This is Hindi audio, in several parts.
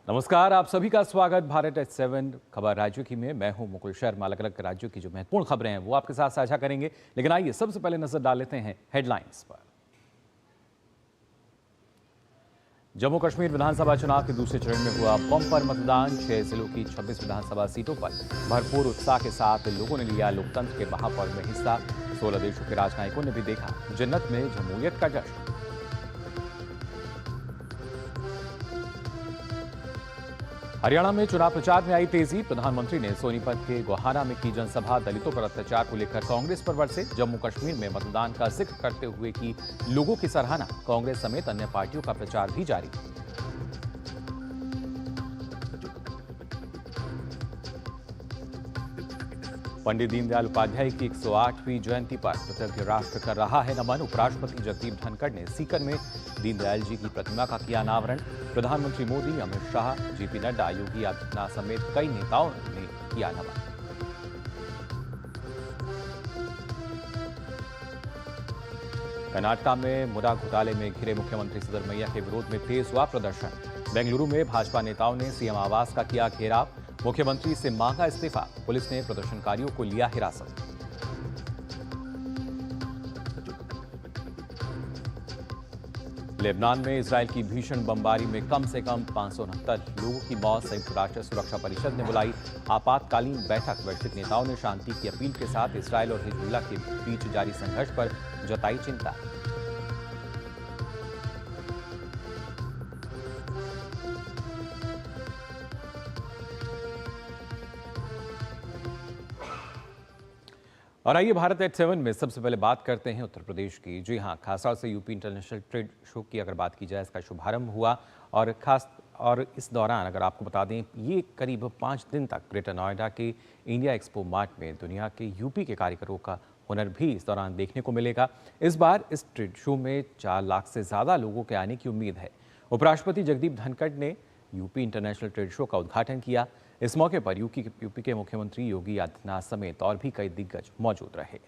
नमस्कार, आप सभी का स्वागत भारत एट 7 खबर राज्यों की में। मैं हूं मुकुल शर्मा। अलग अलग राज्यों की जो महत्वपूर्ण खबरें हैं वो आपके साथ साझा करेंगे, लेकिन आइए सबसे पहले नजर डाल लेते हैं हेडलाइंस पर। जम्मू कश्मीर विधानसभा चुनाव के दूसरे चरण में हुआ बम्पर मतदान। 6 जिलों की 26 विधानसभा सीटों पर भरपूर उत्साह के साथ लोगों ने लिया लोकतंत्र के महापर्व में हिस्सा। 16 देशों के राजनयिकों ने भी देखा जन्नत में जमहूरियत का जश्न। हरियाणा में चुनाव प्रचार में आई तेजी। प्रधानमंत्री ने सोनीपत के गोहाना में की जनसभा। दलितों पर अत्याचार को लेकर कांग्रेस पर बरसे। जम्मू कश्मीर में मतदान का जिक्र करते हुए की लोगों की सराहना। कांग्रेस समेत अन्य पार्टियों का प्रचार भी जारी। पंडित दीनदयाल उपाध्याय की 108वीं जयंती पर कृतज्ञ राष्ट्र कर रहा है नमन। उपराष्ट्रपति जगदीप धनखड़ ने सीकर में दीनदयाल जी की प्रतिमा का किया अनावरण। प्रधानमंत्री मोदी, अमित शाह, जेपी नड्डा, योगी आदित्यनाथ समेत कई नेताओं ने किया नमन। कर्नाटक में मुद्रा घोटाले में घिरे मुख्यमंत्री सिद्धरमैया के विरोध में तेज हुआ प्रदर्शन। बेंगलुरु में भाजपा नेताओं ने सीएम आवास का किया घेराव। मुख्यमंत्री से मांगा इस्तीफा। पुलिस ने प्रदर्शनकारियों को लिया हिरासत। लेबनान में इजरायल की भीषण बमबारी में कम से कम 569 लोगों की मौत। संयुक्त राष्ट्र सुरक्षा परिषद ने बुलाई आपातकालीन बैठक। वैश्विक नेताओं ने शांति की अपील के साथ इजरायल और हिजबुल्लाह के बीच जारी संघर्ष पर जताई चिंता। और आइए भारत एट 7 में सबसे पहले बात करते हैं उत्तर प्रदेश की। जी हाँ, खासतौर से यूपी इंटरनेशनल ट्रेड शो की अगर बात की जाए, इसका शुभारंभ हुआ और इस दौरान अगर आपको बता दें, ये करीब 5 दिन तक ग्रेटर नोएडा के इंडिया एक्सपो मार्ट में दुनिया के यूपी के कारीगरों का हुनर भी इस दौरान देखने को मिलेगा। इस बार इस ट्रेड शो में 4 लाख से ज़्यादा लोगों के आने की उम्मीद है। उपराष्ट्रपति जगदीप धनखड़ ने यूपी इंटरनेशनल ट्रेड शो का उद्घाटन किया। इस मौके पर यूपी के मुख्यमंत्री योगी आदित्यनाथ समेत और भी कई दिग्गज मौजूद रहे।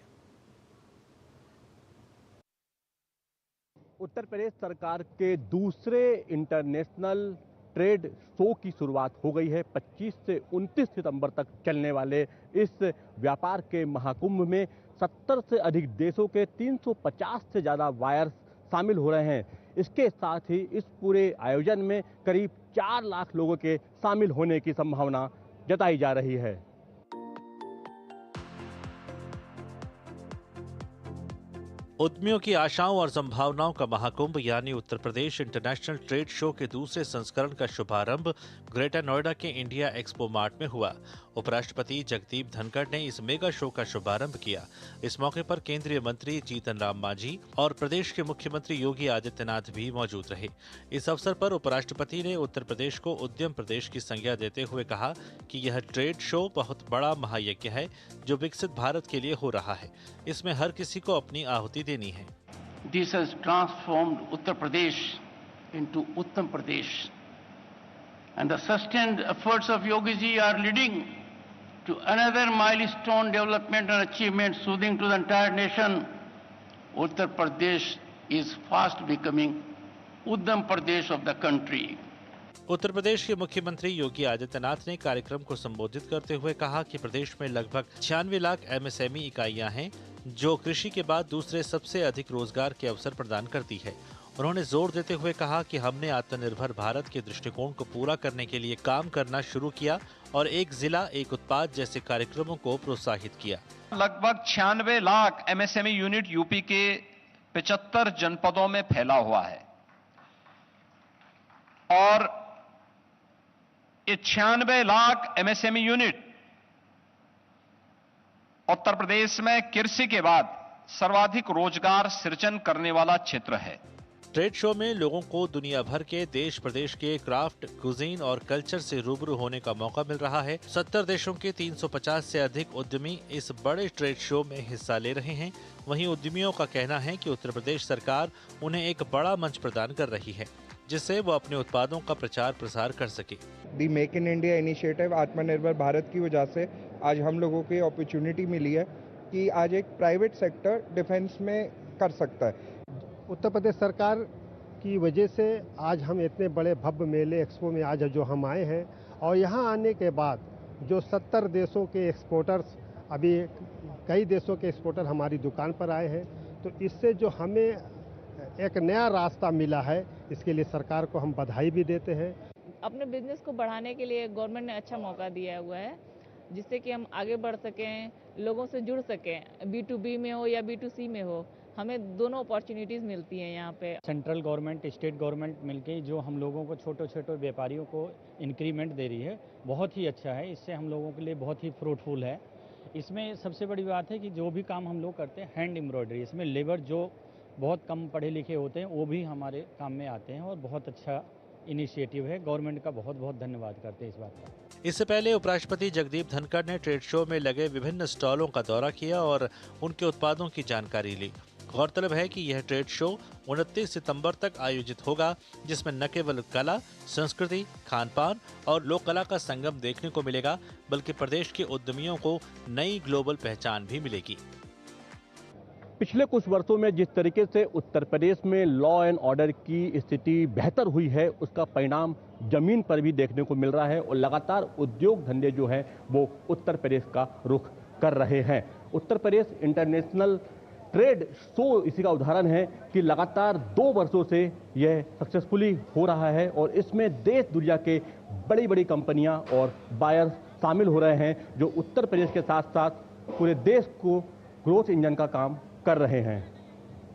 उत्तर प्रदेश सरकार के दूसरे इंटरनेशनल ट्रेड शो की शुरुआत हो गई है। 25 से 29 सितंबर तक चलने वाले इस व्यापार के महाकुंभ में 70 से अधिक देशों के 350 से ज़्यादा बायर्स शामिल हो रहे हैं। इसके साथ ही इस पूरे आयोजन में करीब 4 लाख लोगों के शामिल होने की संभावना जताई जा रही है। उद्यमियों की आशाओं और संभावनाओं का महाकुंभ यानी Uttar Pradesh international trade show के दूसरे संस्करण का शुभारंभ ग्रेटर नोएडा के इंडिया एक्सपो मार्ट में हुआ। उपराष्ट्रपति जगदीप धनखड़ ने इस मेगा शो का शुभारंभ किया। इस मौके पर केंद्रीय मंत्री जीतन राम मांझी और प्रदेश के मुख्यमंत्री योगी आदित्यनाथ भी मौजूद रहे। इस अवसर पर उपराष्ट्रपति ने उत्तर प्रदेश को उद्यम प्रदेश की संज्ञा देते हुए कहा कि यह ट्रेड शो बहुत बड़ा महायज्ञ है जो विकसित भारत के लिए हो रहा है। इसमें हर किसी को अपनी आहुति देनी है। This has transformed Uttar Pradesh into Uttam Pradesh, and the sustained efforts of Yogi ji are leading to another milestone development and achievement soothing to the entire nation. Uttar Pradesh is fast becoming Uddam Pradesh of the country. Uttar Pradesh के मुख्यमंत्री योगी आदित्यनाथ ने कार्यक्रम को संबोधित करते हुए कहा कि प्रदेश में लगभग 96 लाख एमएसएमई इकाइयां हैं जो कृषि के बाद दूसरे सबसे अधिक रोजगार के अवसर प्रदान करती है। उन्होंने जोर देते हुए कहा कि हमने आत्मनिर्भर भारत के दृष्टिकोण को पूरा करने के लिए काम करना शुरू किया और एक जिला एक उत्पाद जैसे कार्यक्रमों को प्रोत्साहित किया। लगभग 96 लाख एमएसएमई यूनिट यूपी के 75 जनपदों में फैला हुआ है और ये 96 लाख एमएसएमई यूनिट उत्तर प्रदेश में कृषि के बाद सर्वाधिक रोजगार सृजन करने वाला क्षेत्र है। ट्रेड शो में लोगों को दुनिया भर के देश प्रदेश के क्राफ्ट, कुजीन और कल्चर से रूबरू होने का मौका मिल रहा है। 70 देशों के 350 से अधिक उद्यमी इस बड़े ट्रेड शो में हिस्सा ले रहे हैं। वहीं उद्यमियों का कहना है कि उत्तर प्रदेश सरकार उन्हें एक बड़ा मंच प्रदान कर रही है जिससे वो अपने उत्पादों का प्रचार प्रसार कर सके। दी मेक इन इंडिया इनिशिएटिव आत्मनिर्भर भारत की वजह से आज हम लोगों को अपॉर्चुनिटी मिली है कि आज एक प्राइवेट सेक्टर डिफेंस में कर सकता है। उत्तर प्रदेश सरकार की वजह से आज हम इतने बड़े भव्य मेले एक्सपो में आज जो हम आए हैं, और यहाँ आने के बाद जो 70 देशों के एक्सपोर्टर्स, अभी कई देशों के एक्सपोर्टर हमारी दुकान पर आए हैं, तो इससे जो हमें एक नया रास्ता मिला है, इसके लिए सरकार को हम बधाई भी देते हैं। अपने बिजनेस को बढ़ाने के लिए गवर्नमेंट ने अच्छा मौका दिया हुआ है, जिससे कि हम आगे बढ़ सकें, लोगों से जुड़ सकें, B2B में हो या B2C में हो, हमें दोनों अपॉर्चुनिटीज़ मिलती हैं यहाँ पे। सेंट्रल गवर्नमेंट, स्टेट गवर्नमेंट मिलके जो हम लोगों को, छोटे छोटे व्यापारियों को इंक्रीमेंट दे रही है, बहुत ही अच्छा है। इससे हम लोगों के लिए बहुत ही फ्रूटफुल है। इसमें सबसे बड़ी बात है कि जो भी काम हम लोग करते हैं हैंड एम्ब्रॉयडरी, इसमें लेबर जो बहुत कम पढ़े लिखे होते हैं वो भी हमारे काम में आते हैं, और बहुत अच्छा इनिशिएटिव है। गवर्नमेंट का बहुत बहुत धन्यवाद करते हैं इस बात का। इससे पहले उपराष्ट्रपति जगदीप धनखड़ ने ट्रेड शो में लगे विभिन्न स्टॉलों का दौरा किया और उनके उत्पादों की जानकारी ली। गौरतलब है कि यह ट्रेड शो 29 सितंबर तक आयोजित होगा, जिसमें न केवल कला, संस्कृति, खान पान और लोक कला का संगम देखने को मिलेगा, बल्कि प्रदेश के उद्यमियों को नई ग्लोबल पहचान भी मिलेगी। पिछले कुछ वर्षों में जिस तरीके से उत्तर प्रदेश में लॉ एंड ऑर्डर की स्थिति बेहतर हुई है, उसका परिणाम जमीन पर भी देखने को मिल रहा है, और लगातार उद्योग धंधे जो है वो उत्तर प्रदेश का रुख कर रहे हैं। Uttar Pradesh international trade show इसी का उदाहरण है कि लगातार 2 वर्षों से यह सक्सेसफुली हो रहा है, और इसमें देश दुनिया के बड़ी बड़ी कंपनियां और बायर्स शामिल हो रहे हैं, जो उत्तर प्रदेश के साथ साथ पूरे देश को ग्रोथ इंजन का काम कर रहे हैं।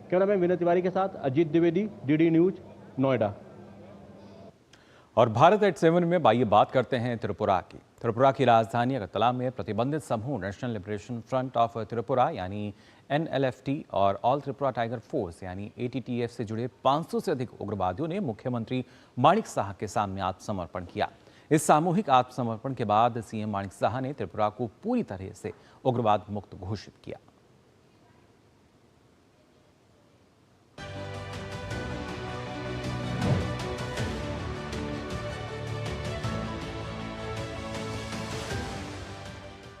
कैमरामैन विनय तिवारी के साथ अजीत द्विवेदी, DD न्यूज, नोएडा। और भारत एट 7 में आइए बात करते हैं त्रिपुरा की। त्रिपुरा की राजधानी अगरतला में प्रतिबंधित समूह national liberation front of Tripura यानी NLFT और ऑल त्रिपुरा टाइगर फोर्स यानी ATTF से जुड़े 500 से अधिक उग्रवादियों ने मुख्यमंत्री माणिक साह के सामने आत्मसमर्पण किया। इस सामूहिक आत्मसमर्पण के बाद CM माणिक साह ने त्रिपुरा को पूरी तरह से उग्रवाद मुक्त घोषित किया।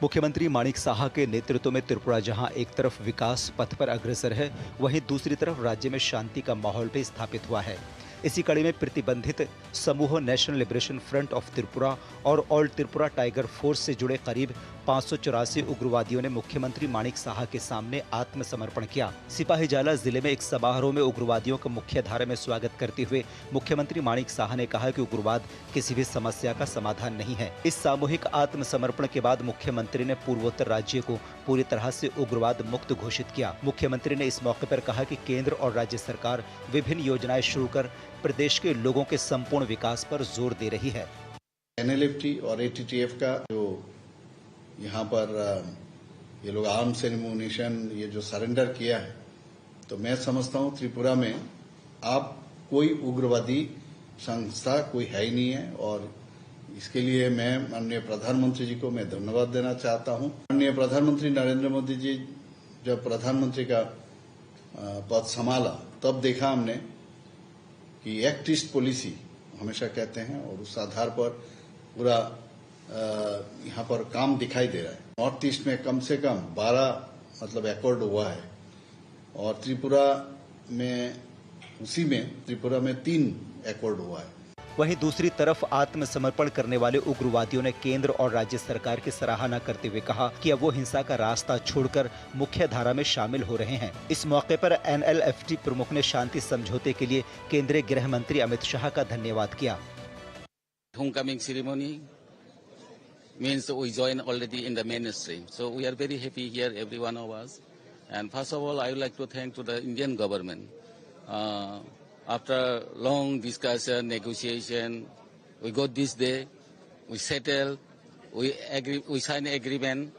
मुख्यमंत्री माणिक साहा के नेतृत्व में त्रिपुरा जहां एक तरफ विकास पथ पर अग्रसर है, वहीं दूसरी तरफ राज्य में शांति का माहौल भी स्थापित हुआ है। इसी कड़ी में प्रतिबंधित समूह national liberation front of Tripura और ऑल त्रिपुरा टाइगर फोर्स से जुड़े करीब 584 उग्रवादियों ने मुख्यमंत्री माणिक साहा के सामने आत्मसमर्पण किया। सिपाहीजाला जिले में एक समारोह में उग्रवादियों का मुख्य धारा में स्वागत करते हुए मुख्यमंत्री माणिक साहा ने कहा कि उग्रवाद किसी भी समस्या का समाधान नहीं है। इस सामूहिक आत्मसमर्पण के बाद मुख्यमंत्री ने पूर्वोत्तर राज्य को पूरी तरह से उग्रवाद मुक्त घोषित किया। मुख्यमंत्री ने इस मौके पर कहा कि केंद्र और राज्य सरकार विभिन्न योजनाएं शुरू कर प्रदेश के लोगों के संपूर्ण विकास पर जोर दे रही है। NLFT और ATTF का जो यहाँ पर ये लोग आर्म्स एम्यूनिशन ये जो सरेंडर किया है, तो मैं समझता हूँ त्रिपुरा में आप कोई उग्रवादी संस्था कोई है ही नहीं है, और इसके लिए मैं माननीय प्रधानमंत्री जी को मैं धन्यवाद देना चाहता हूँ। माननीय प्रधानमंत्री नरेंद्र मोदी जी जब प्रधानमंत्री का पद संभाला, तब देखा हमने कि एक्टिस्ट पॉलिसी हमेशा कहते हैं, और उस आधार पर पूरा यहाँ पर काम दिखाई दे रहा है। नॉर्थ ईस्ट में कम से कम 12 मतलब एकॉर्ड हुआ है, और त्रिपुरा में 3 एकॉर्ड हुआ है। वहीं दूसरी तरफ आत्मसमर्पण करने वाले उग्रवादियों ने केंद्र और राज्य सरकार की सराहना करते हुए कहा कि अब वो हिंसा का रास्ता छोड़कर मुख्य धारा में शामिल हो रहे हैं। इस मौके पर NLFT प्रमुख ने शांति समझौते के लिए केंद्रीय गृह मंत्री अमित शाह का धन्यवाद किया। Homecoming ceremony means we join already in the mainstream. So we are very happy here, every one of us. And first of all, I would like to thank to the Indian government. After long discussion, negotiation, we got this day, we settle, we sign agreement.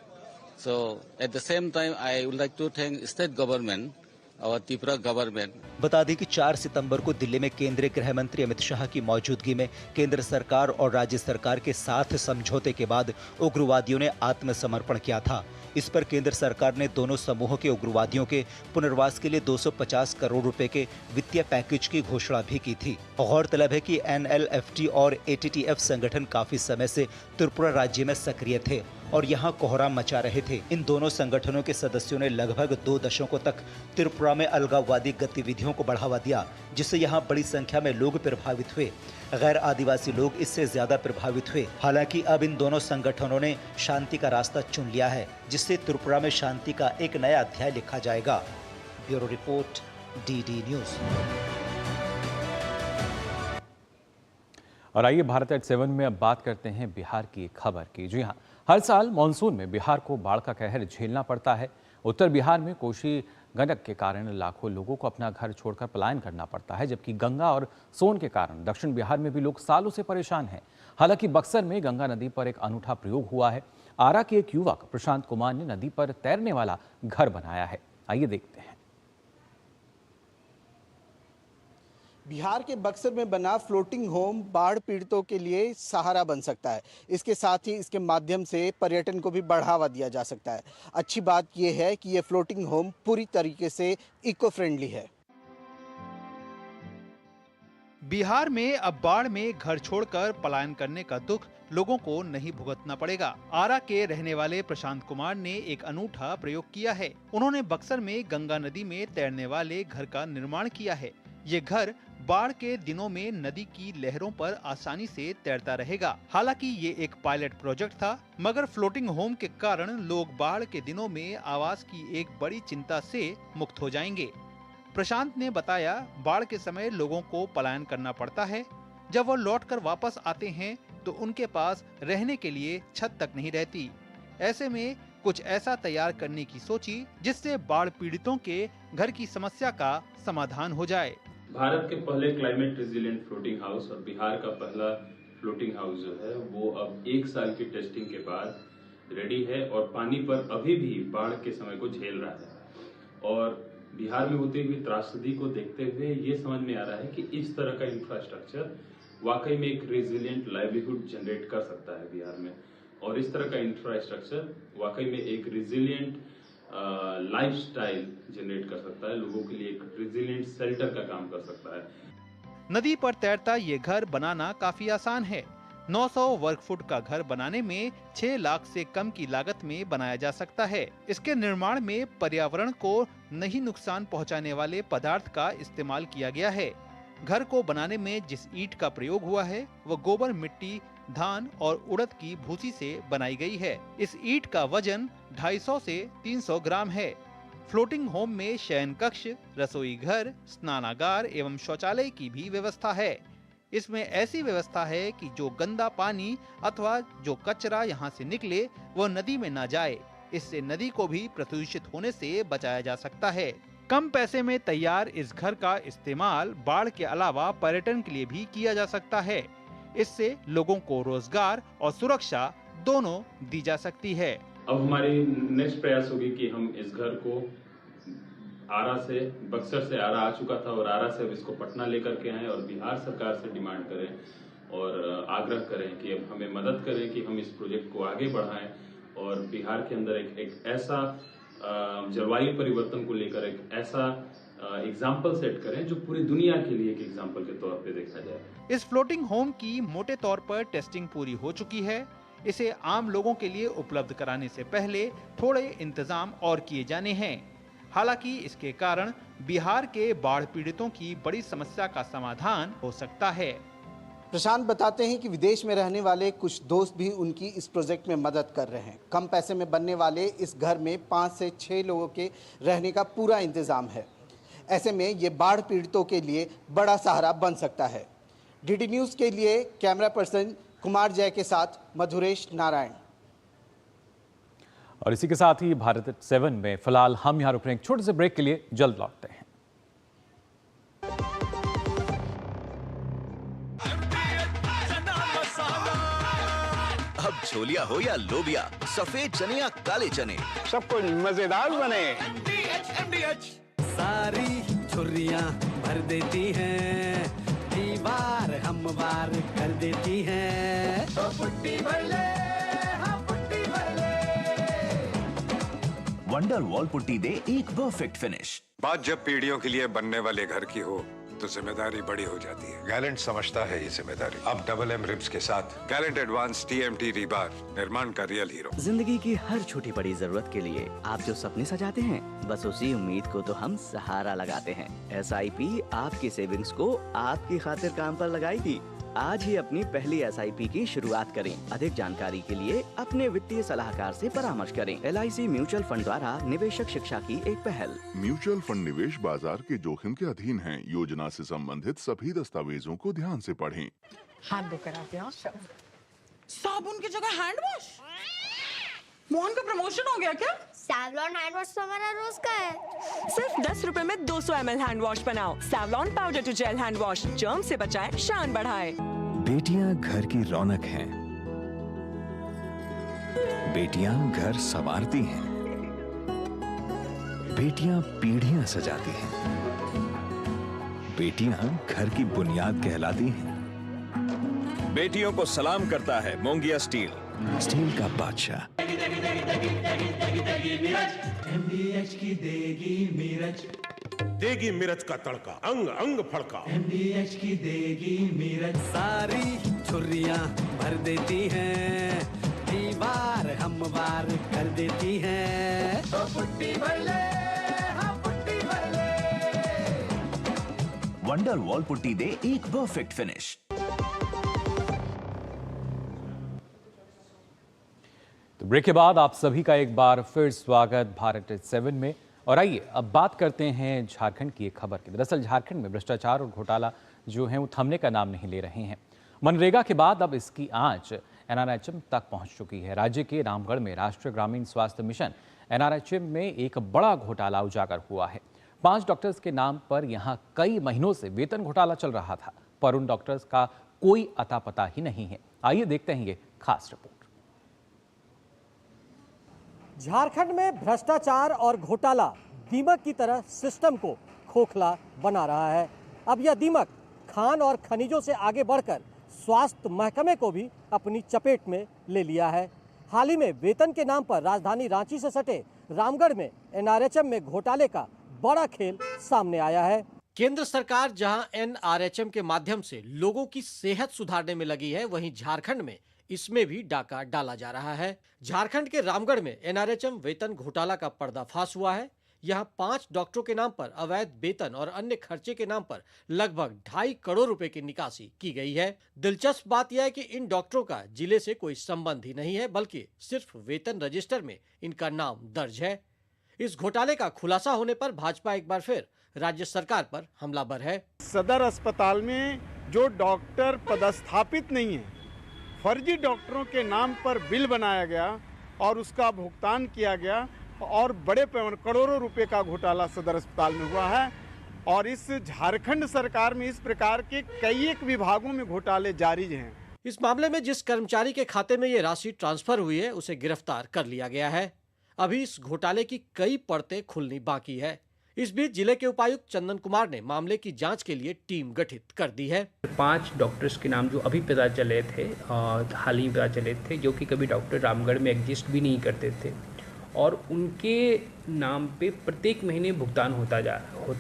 So at the same time, I would like to thank state government, our Tripura government. बता दें कि 4 सितंबर को दिल्ली में केंद्रीय गृह मंत्री अमित शाह की मौजूदगी में केंद्र सरकार और राज्य सरकार के साथ समझौते के बाद उग्रवादियों ने आत्मसमर्पण किया था। इस पर केंद्र सरकार ने दोनों समूहों के उग्रवादियों के पुनर्वास के लिए 250 करोड़ रुपए के वित्तीय पैकेज की घोषणा भी की थी। गौरतलब है कि NLFT और ATTF संगठन काफी समय से त्रिपुरा राज्य में सक्रिय थे और यहाँ कोहराम मचा रहे थे। इन दोनों संगठनों के सदस्यों ने लगभग 2 दशकों तक त्रिपुरा में अलगाववादी गतिविधियों को बढ़ावा दिया, जिससे यहाँ बड़ी संख्या में लोग प्रभावित हुए। गैर आदिवासी लोग इससे ज्यादा प्रभावित हुए। हालांकि अब इन दोनों संगठनों ने शांति का रास्ता चुन लिया है, जिससे त्रिपुरा में शांति का एक नया अध्याय लिखा जाएगा। Bureau report, DD news. और आइए भारत एट 7 में अब बात करते हैं बिहार की एक खबर की। जी हाँ, हर साल मानसून में बिहार को बाढ़ का कहर झेलना पड़ता है। उत्तर बिहार में कोसी गंडक के कारण लाखों लोगों को अपना घर छोड़कर पलायन करना पड़ता है, जबकि गंगा और सोन के कारण दक्षिण बिहार में भी लोग सालों से परेशान हैं। हालांकि बक्सर में गंगा नदी पर एक अनूठा प्रयोग हुआ है। आरा के एक युवक प्रशांत कुमार ने नदी पर तैरने वाला घर बनाया है। आइए देखते हैं। बिहार के बक्सर में बना फ्लोटिंग होम बाढ़ पीड़ितों के लिए सहारा बन सकता है। इसके साथ ही इसके माध्यम से पर्यटन को भी बढ़ावा दिया जा सकता है। अच्छी बात यह है कि यह फ्लोटिंग होम पूरी तरीके से इको फ्रेंडली है। बिहार में अब बाढ़ में घर छोड़कर पलायन करने का दुख लोगों को नहीं भुगतना पड़ेगा। आरा के रहने वाले प्रशांत कुमार ने एक अनूठा प्रयोग किया है। उन्होंने बक्सर में गंगा नदी में तैरने वाले घर का निर्माण किया है। ये घर बाढ़ के दिनों में नदी की लहरों पर आसानी से तैरता रहेगा। हालांकि ये एक पायलट प्रोजेक्ट था, मगर फ्लोटिंग होम के कारण लोग बाढ़ के दिनों में आवास की एक बड़ी चिंता से मुक्त हो जाएंगे। प्रशांत ने बताया, बाढ़ के समय लोगों को पलायन करना पड़ता है। जब वो लौटकर वापस आते हैं तो उनके पास रहने के लिए छत तक नहीं रहती। ऐसे में कुछ ऐसा तैयार करने की सोची जिससे बाढ़ पीड़ितों के घर की समस्या का समाधान हो जाए। भारत के पहले क्लाइमेट रेजिलिएंट फ्लोटिंग हाउस और बिहार का पहला फ्लोटिंग हाउस जो है वो अब 1 साल की टेस्टिंग के बाद रेडी है और पानी पर अभी भी बाढ़ के समय को झेल रहा है। और बिहार में होती हुई त्रासदी को देखते हुए ये समझ में आ रहा है कि इस तरह का इंफ्रास्ट्रक्चर वाकई में एक रेजिलिएंट लाइवलीहुड जनरेट कर सकता है बिहार में। और इस तरह का इंफ्रास्ट्रक्चर वाकई में एक रेजिलिएंट लाइफस्टाइल जनरेट कर सकता है, लोगों के लिए एक रेजिलिएंट शेल्टर का काम कर सकता है। नदी पर तैरता ये घर बनाना काफी आसान है। 900 वर्ग फुट का घर बनाने में 6 लाख से कम की लागत में बनाया जा सकता है। इसके निर्माण में पर्यावरण को नहीं नुकसान पहुंचाने वाले पदार्थ का इस्तेमाल किया गया है। घर को बनाने में जिस ईंट का प्रयोग हुआ है वह गोबर, मिट्टी, धान और उड़द की भूसी से बनाई गई है। इस ईंट का वजन 250 से 300 ग्राम है। फ्लोटिंग होम में शयन कक्ष, रसोई घर, स्नानागार एवं शौचालय की भी व्यवस्था है। इसमें ऐसी व्यवस्था है कि जो गंदा पानी अथवा जो कचरा यहाँ से निकले वह नदी में न जाए। इससे नदी को भी प्रदूषित होने से बचाया जा सकता है। कम पैसे में तैयार इस घर का इस्तेमाल बाढ़ के अलावा पर्यटन के लिए भी किया जा सकता है। इससे लोगों को रोजगार और सुरक्षा दोनों दी जा सकती है। अब हमारी नेक्स्ट प्रयास होगी कि हम इस घर को आरा से, बक्सर से आरा आ चुका था और आरा से अब इसको पटना लेकर के आए और बिहार सरकार से डिमांड करें और आग्रह करें कि अब हमें मदद करें कि हम इस प्रोजेक्ट को आगे बढ़ाएं और बिहार के अंदर एक ऐसा जलवायु परिवर्तन को लेकर एक ऐसा एग्जाम्पल सेट करें जो पूरी दुनिया के लिए एक एग्जाम्पल के तौर पे देखा जाए। इस फ्लोटिंग होम की मोटे तौर पर टेस्टिंग पूरी हो चुकी है। इसे आम लोगों के लिए उपलब्ध कराने से पहले थोड़े इंतजाम और किए जाने हैं। हालांकि इसके कारण बिहार के बाढ़ पीड़ितों की बड़ी समस्या का समाधान हो सकता है। प्रशांत बताते हैं कि विदेश में रहने वाले कुछ दोस्त भी उनकी इस प्रोजेक्ट में मदद कर रहे हैं। कम पैसे में बनने वाले इस घर में 5 से 6 लोगों के रहने का पूरा इंतजाम है। ऐसे में ये बाढ़ पीड़ितों के लिए बड़ा सहारा बन सकता है। डीडी न्यूज के लिए कैमरा पर्सन कुमार जय के साथ मधुरेश नारायण। और इसी के साथ ही भारत 7 में फिलहाल हम यहाँ रुक रहे हैं एक छोटे से ब्रेक के लिए, जल्द लौटते हैं। अब छोलिया हो या लोबिया, सफेद चने या काले चने, सब कुछ मजेदार बने। सारी छुर्रियां भर देती हैं, दीवार हमवार कर देती हैं। तो पुट्टी भर ले, हाँ पुट्टी भर ले। वंडर वॉल पुट्टी दे एक परफेक्ट फिनिश। बात जब पीढ़ियों के लिए बनने वाले घर की हो, तो जिम्मेदारी बड़ी हो जाती है। गैलेंट समझता है ये जिम्मेदारी। अब डबल एम रिब्स के साथ गैलेंट एडवांस TMT रीबार, निर्माण का रियल हीरो। जिंदगी की हर छोटी बड़ी जरूरत के लिए आप जो सपने सजाते हैं, बस उसी उम्मीद को तो हम सहारा लगाते हैं। SIP आपकी सेविंग्स को आपकी खातिर काम पर लगाएगी। आज ही अपनी पहली SIP की शुरुआत करें। अधिक जानकारी के लिए अपने वित्तीय सलाहकार से परामर्श करें। LIC म्यूचुअल फंड द्वारा निवेशक शिक्षा की एक पहल। म्यूचुअल फंड निवेश बाजार के जोखिम के अधीन हैं। योजना से संबंधित सभी दस्तावेजों को ध्यान से पढ़ें। हाथ धो कर आते हैं। साबुन की जगह हैंड वॉश। मोहन का प्रमोशन हो गया क्या? सैवलॉन हैंड वॉश तो हमारा रोज का है। सिर्फ 10 रुपए में 200 ml हैंड वॉश बनाओ। Savlon powder to gel hand wash, germ से बचाए, शान बढ़ाए। बेटियां घर की रौनक हैं। बेटियां घर संवारती हैं। बेटियां पीढ़ियां सजाती हैं। बेटियां घर की बुनियाद कहलाती हैं। बेटियों को सलाम करता है मोंगिया स्टील, स्टील का बादशाह। MDH की देगी मिर्च, देगी मिर्च का तड़का, अंग अंग फड़का। MDH की देगी मिर्च सारी छुर्रियां भर देती हैं, दीवार हमवार कर देती हैं। तो पुट्टी भर ले, हाँ पुट्टी भर ले। वंडर वॉल पुट्टी दे एक परफेक्ट फिनिश। तो ब्रेक के बाद आप सभी का एक बार फिर स्वागत भारत 7 में। और आइए अब बात करते हैं झारखंड की एक खबर की। दरअसल झारखंड में भ्रष्टाचार और घोटाला जो है वो थमने का नाम नहीं ले रहे हैं। मनरेगा के बाद अब इसकी आंच NRHM तक पहुंच चुकी है। राज्य के रामगढ़ में राष्ट्रीय ग्रामीण स्वास्थ्य मिशन NRHM में एक बड़ा घोटाला उजागर हुआ है। 5 डॉक्टर्स के नाम पर यहां कई महीनों से वेतन घोटाला चल रहा था, पर उन डॉक्टर्स का कोई अता पता ही नहीं है। आइए देखते हैं ये खास रिपोर्ट। झारखंड में भ्रष्टाचार और घोटाला दीमक की तरह सिस्टम को खोखला बना रहा है। अब यह दीमक खान और खनिजों से आगे बढ़कर स्वास्थ्य महकमे को भी अपनी चपेट में ले लिया है। हाल ही में वेतन के नाम पर राजधानी रांची से सटे रामगढ़ में NRHM में घोटाले का बड़ा खेल सामने आया है। केंद्र सरकार जहां NRHM के माध्यम से लोगों की सेहत सुधारने में लगी है, वहीं झारखंड में इसमें भी डाका डाला जा रहा है। झारखंड के रामगढ़ में NRHM वेतन घोटाला का पर्दाफाश हुआ है। यहां 5 डॉक्टरों के नाम पर अवैध वेतन और अन्य खर्चे के नाम पर लगभग 2.5 करोड़ रुपए की निकासी की गई है। दिलचस्प बात यह है कि इन डॉक्टरों का जिले से कोई संबंध ही नहीं है, बल्कि सिर्फ वेतन रजिस्टर में इनका नाम दर्ज है। इस घोटाले का खुलासा होने पर भाजपा एक बार फिर राज्य सरकार पर हमलावर है। सदर अस्पताल में जो डॉक्टर पदस्थापित नहीं है, फर्जी डॉक्टरों के नाम पर बिल बनाया गया और उसका भुगतान किया गया और बड़े पैमाने करोड़ों रुपए का घोटाला सदर अस्पताल में हुआ है। और इस झारखंड सरकार में इस प्रकार के कई एक विभागों में घोटाले जारी हैं। इस मामले में जिस कर्मचारी के खाते में ये राशि ट्रांसफर हुई है, उसे गिरफ्तार कर लिया गया है। अभी इस घोटाले की कई परतें खुलनी बाकी है। इस बीच जिले के उपायुक्त चंदन कुमार ने मामले की जांच के लिए टीम गठित कर दी है। 5 डॉक्टर्स के नाम जो अभी पता चले थे, हाल ही पता चले थे, जो कि कभी डॉक्टर रामगढ़ में एग्जिस्ट भी नहीं करते थे, और उनके नाम पे प्रत्येक महीने भुगतान होता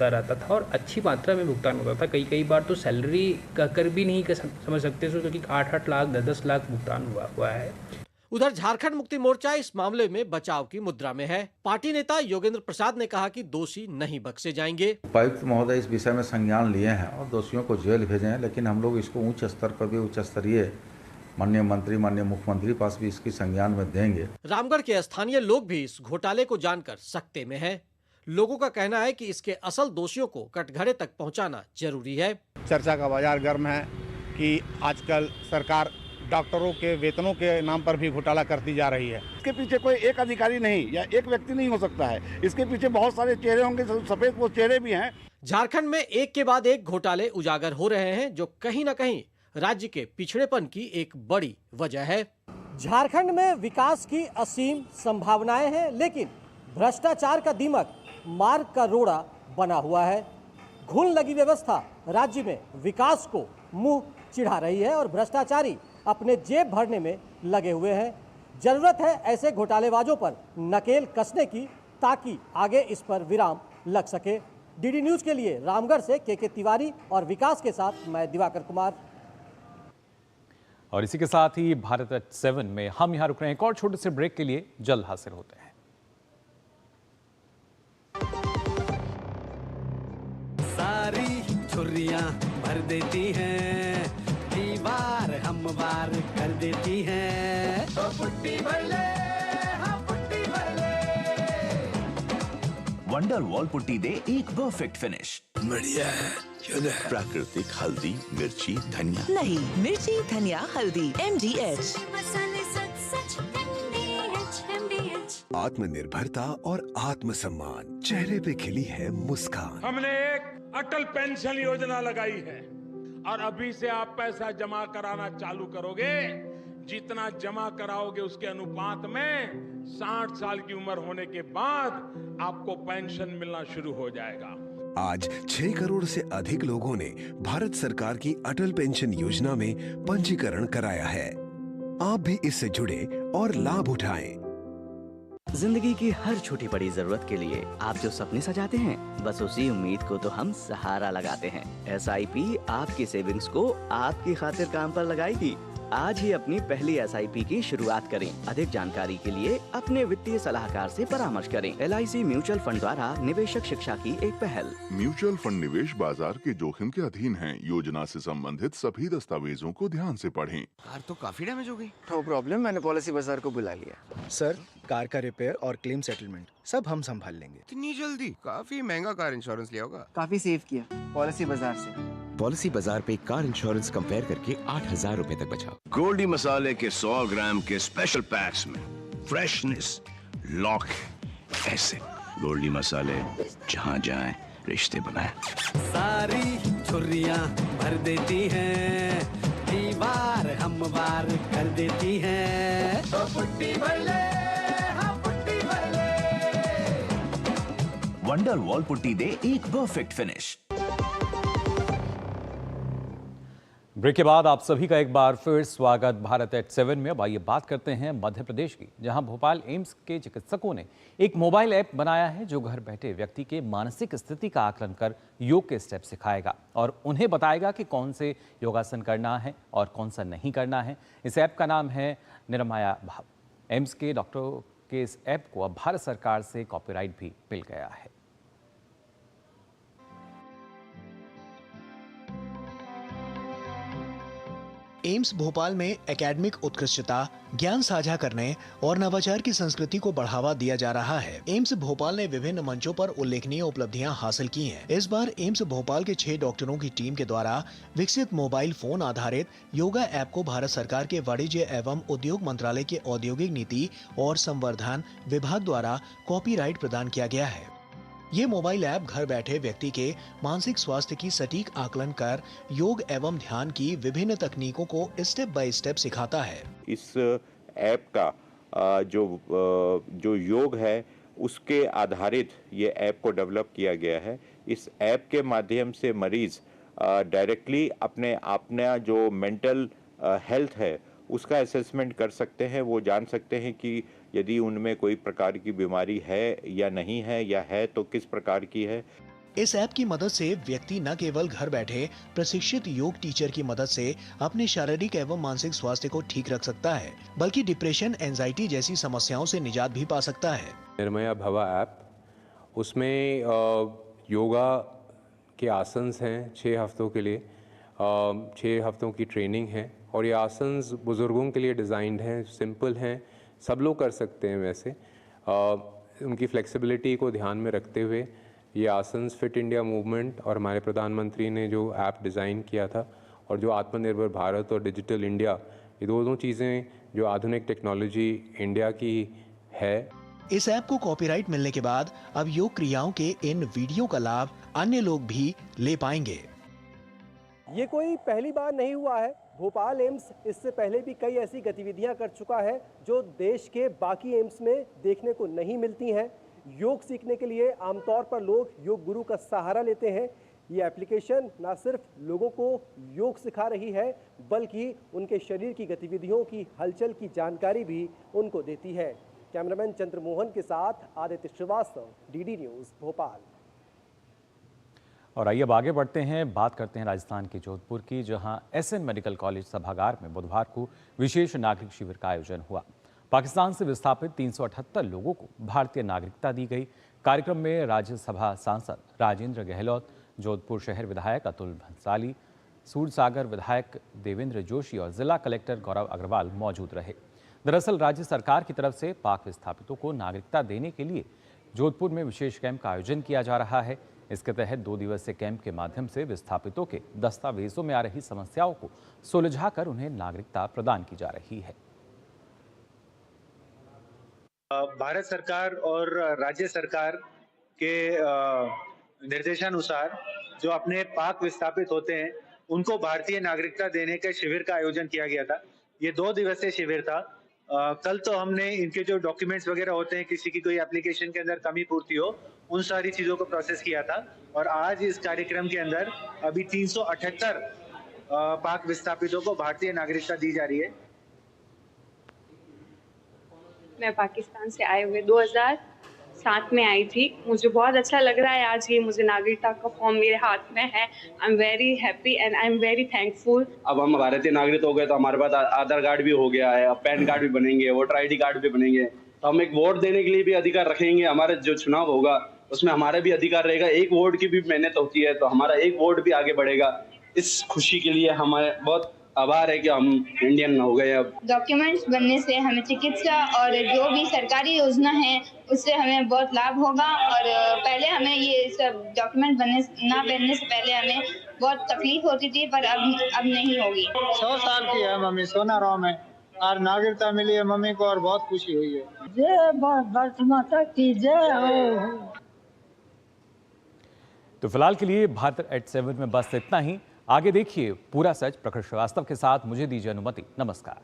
रहता था और अच्छी मात्रा में भुगतान होता था। कई बार तो सैलरी कर भी नहीं समझ सकते थे, क्योंकि 8-8 लाख 10-10 लाख भुगतान हुआ है। उधर झारखंड मुक्ति मोर्चा इस मामले में बचाव की मुद्रा में है। पार्टी नेता योगेंद्र प्रसाद ने कहा कि दोषी नहीं बख्शे जाएंगे। उपायुक्त महोदय इस विषय में संज्ञान लिए हैं और दोषियों को जेल भेजे हैं, लेकिन हम लोग इसको उच्च स्तर पर भी उच्च स्तरीय माननीय मंत्री, माननीय मुख्यमंत्री पास भी इसकी संज्ञान में देंगे। रामगढ़ के स्थानीय लोग भी इस घोटाले को जानकर सकते में हैं। लोगों का कहना है कि इसके असल दोषियों को कटघरे तक पहुंचाना जरूरी है। चर्चा का बाजार गर्म है कि आजकल सरकार डॉक्टरों के वेतनों के नाम पर भी घोटाला करती जा रही है। इसके पीछे कोई एक अधिकारी नहीं या एक व्यक्ति नहीं हो सकता है, इसके पीछे बहुत सारे चेहरे होंगे, सफेद वो चेहरे भी हैं। झारखंड में एक के बाद एक घोटाले उजागर हो रहे हैं, जो कहीं न कहीं राज्य के पिछड़ेपन की एक बड़ी वजह है। झारखंड में विकास की असीम संभावनाएं हैं, लेकिन भ्रष्टाचार का दीमक मार्ग का रोड़ा बना हुआ है। घुन लगी व्यवस्था राज्य में विकास को मुंह चिढ़ा रही है और भ्रष्टाचारी अपने जेब भरने में लगे हुए हैं। जरूरत है ऐसे घोटालेबाजों पर नकेल कसने की, ताकि आगे इस पर विराम लग सके। डीडी न्यूज के लिए रामगढ़ से के तिवारी और विकास के साथ मैं दिवाकर कुमार। और इसी के साथ ही भारत एट 7 में हम यहाँ रुक रहे हैं। एक और छोटे से ब्रेक के लिए जल्द हाजिर होते हैं। सारी छुर्रियां भर देती हैं, दीवार हम वार कर देती हैं। तो पुट्टी भर ले, हाँ पुट्टी भर ले। वंडर वॉल पुट्टी दे एक परफेक्ट फिनिश। बढ़िया है, प्राकृतिक हल्दी, मिर्ची, धनिया। नहीं, मिर्ची, धनिया, हल्दी, MDH। आत्मनिर्भरता और आत्मसम्मान, चेहरे पे खिली है मुस्कान। हमने एक अटल पेंशन योजना लगाई है और अभी से आप पैसा जमा कराना चालू करोगे, जितना जमा कराओगे उसके अनुपात में 60 साल की उम्र होने के बाद आपको पेंशन मिलना शुरू हो जाएगा। आज 6 करोड़ से अधिक लोगों ने भारत सरकार की अटल पेंशन योजना में पंजीकरण कराया है। आप भी इससे जुड़े और लाभ उठाएं। जिंदगी की हर छोटी बड़ी जरूरत के लिए आप जो सपने सजाते हैं, बस उसी उम्मीद को तो हम सहारा लगाते हैं। SIP आपकी सेविंग्स को आपकी खातिर काम पर लगाएगी। आज ही अपनी पहली SIP की शुरुआत करें। अधिक जानकारी के लिए अपने वित्तीय सलाहकार से परामर्श करें। LIC म्यूचुअल फंड द्वारा निवेशक शिक्षा की एक पहल। म्यूचुअल फंड निवेश बाजार के जोखिम के अधीन हैं। योजना से संबंधित सभी दस्तावेजों को ध्यान से पढ़ें। कार तो काफी डैमेज हो गई। नो प्रॉब्लम, मैंने पॉलिसी बाजार को बुला लिया। सर, कार का रिपेयर और क्लेम सेटलमेंट सब हम संभाल लेंगे। इतनी जल्दी? काफी महंगा कार इंश्योरेंस लिया होगा। काफी सेव किया पॉलिसी बाजार से। पॉलिसी बाजार पे कार इंश्योरेंस कंपेयर करके 8,000 रुपए तक बचाओ। गोल्डी मसाले के 100 ग्राम के स्पेशल पैक्स में फ्रेशनेस लॉक है। ऐसे गोल्डी मसाले जहाँ जाएं रिश्ते बनाएं। सारी छुर्रियां भर देती हैं, दीवार हम वार कर देती हैं। तो पुट्टी भर ले, हाँ पुट्टी भर ले। वंडर वॉल पुट्टी दे एक परफेक्ट फिनिश। ब्रेक के बाद आप सभी का एक बार फिर स्वागत भारत एट 7 में। अब आइए बात करते हैं मध्य प्रदेश की, जहां भोपाल एम्स के चिकित्सकों ने एक मोबाइल ऐप बनाया है जो घर बैठे व्यक्ति के मानसिक स्थिति का आकलन कर योग के स्टेप सिखाएगा और उन्हें बताएगा कि कौन से योगासन करना है और कौन सा नहीं करना है। इस ऐप का नाम है निरमाया भाव। एम्स के डॉक्टरों के इस ऐप को अब भारत सरकार से कॉपीराइट भी मिल गया है। एम्स भोपाल में एकेडमिक उत्कृष्टता, ज्ञान साझा करने और नवाचार की संस्कृति को बढ़ावा दिया जा रहा है। एम्स भोपाल ने विभिन्न मंचों पर उल्लेखनीय उपलब्धियां हासिल की हैं। इस बार एम्स भोपाल के 6 डॉक्टरों की टीम के द्वारा विकसित मोबाइल फोन आधारित योगा ऐप को भारत सरकार के वाणिज्य एवं उद्योग मंत्रालय के औद्योगिक नीति और संवर्धन विभाग द्वारा कॉपीराइट प्रदान किया गया है। ये मोबाइल ऐप घर बैठे व्यक्ति के मानसिक स्वास्थ्य की सटीक आकलन कर योग एवं ध्यान की विभिन्न तकनीकों को स्टेप बाय स्टेप सिखाता है। इस ऐप का जो योग है उसके आधारित ये ऐप को डेवलप किया गया है। इस ऐप के माध्यम से मरीज डायरेक्टली अपना जो मेंटल हेल्थ है उसका असेसमेंट कर सकते हैं। वो जान सकते हैं कि यदि उनमें कोई प्रकार की बीमारी है या नहीं है, या है तो किस प्रकार की है। इस ऐप की मदद से व्यक्ति न केवल घर बैठे प्रशिक्षित योग टीचर की मदद से अपने शारीरिक एवं मानसिक स्वास्थ्य को ठीक रख सकता है, बल्कि डिप्रेशन, एंजाइटी जैसी समस्याओं से निजात भी पा सकता है। निर्मया भवा ऐप, उसमें योगा के आसन्स हैं 6 हफ्तों के लिए, 6 हफ्तों की ट्रेनिंग है और ये आसन्स बुज़ुर्गों के लिए डिज़ाइंड हैं, सिंपल हैं, सब लोग कर सकते हैं। वैसे उनकी फ्लेक्सिबिलिटी को ध्यान में रखते हुए ये आसन्स फिट इंडिया मूवमेंट और हमारे प्रधानमंत्री ने जो ऐप डिज़ाइन किया था और जो आत्मनिर्भर भारत और डिजिटल इंडिया, ये दोनों चीज़ें जो आधुनिक टेक्नोलॉजी इंडिया की है। इस ऐप को कॉपीराइट मिलने के बाद अब योग क्रियाओं के इन वीडियो का लाभ अन्य लोग भी ले पाएंगे। ये कोई पहली बार नहीं हुआ है। भोपाल एम्स इससे पहले भी कई ऐसी गतिविधियां कर चुका है जो देश के बाकी एम्स में देखने को नहीं मिलती हैं। योग सीखने के लिए आमतौर पर लोग योग गुरु का सहारा लेते हैं। ये एप्लीकेशन न सिर्फ लोगों को योग सिखा रही है, बल्कि उनके शरीर की गतिविधियों की हलचल की जानकारी भी उनको देती है। कैमरामैन चंद्रमोहन के साथ आदित्य श्रीवास्तव, डीडी न्यूज़ भोपाल। और आइए अब आगे बढ़ते हैं, बात करते हैं राजस्थान के जोधपुर की, जहां एसएन मेडिकल कॉलेज सभागार में बुधवार को विशेष नागरिक शिविर का आयोजन हुआ। पाकिस्तान से विस्थापित 378 लोगों को भारतीय नागरिकता दी गई। कार्यक्रम में राज्यसभा सांसद राजेंद्र गहलोत, जोधपुर शहर विधायक अतुल भंसाली, सूरसागर विधायक देवेंद्र जोशी और जिला कलेक्टर गौरव अग्रवाल मौजूद रहे। दरअसल राज्य सरकार की तरफ से पाक विस्थापितों को नागरिकता देने के लिए जोधपुर में विशेष कैंप का आयोजन किया जा रहा है। इसके तहत 2 दिवसीय कैंप के माध्यम से विस्थापितों के दस्तावेजों में आ रही समस्याओं को सुलझाकर उन्हें नागरिकता प्रदान की जा रही है। भारत सरकार और राज्य सरकार के निर्देशानुसार जो अपने पाक विस्थापित होते हैं उनको भारतीय नागरिकता देने के शिविर का आयोजन किया गया था। ये 2 दिवसीय शिविर था। कल तो हमने इनके जो डॉक्यूमेंट्स वगैरह होते हैं, किसी की कोई एप्लीकेशन के अंदर कमी पूर्ति हो, उन सारी चीज़ों को प्रोसेस किया था। और आज इस कार्यक्रम के अंदर अभी 378 पाक विस्थापितों को भारतीय नागरिकता दी जा रही है। मैं पाकिस्तान से आए हुए 2007 में आई थी। मुझे बहुत अच्छा लग रहा है आज ये मुझे नागरिकता का फॉर्म मेरे हाथ में है। I am very happy and I am very thankful. अब हम भारतीय नागरिक हो गए तो हमारे पास आधार कार्ड भी हो गया है, अब पैन कार्ड भी बनेंगे, वोटर ID कार्ड भी बनेंगे, तो हम एक वोट देने के लिए भी अधिकार रखेंगे। हमारे जो चुनाव होगा उसमें हमारा भी अधिकार रहेगा। एक वोट की भी मेहनत होती है तो हमारा एक वोट भी आगे बढ़ेगा। इस खुशी के लिए हमारे बहुत आभार है कि हम इंडियन हो गए। अब डॉक्यूमेंट्स बनने से हमें चिकित्सा और जो भी सरकारी योजना है उससे हमें बहुत लाभ होगा। और पहले हमें ये सब डॉक्यूमेंट बनने से पहले हमें बहुत तकलीफ होती थी, पर अब नहीं होगी। 100 साल की है मम्मी, सोनाराम है और नागरिकता मिली है मम्मी को और बहुत खुशी हुई है। जय भारत माता की जय हो। तो फिलहाल के लिए भारत एट 7 में बस इतना ही। आगे देखिए पूरा सच प्रखर श्रीवास्तव के साथ। मुझे दीजिए अनुमति। नमस्कार।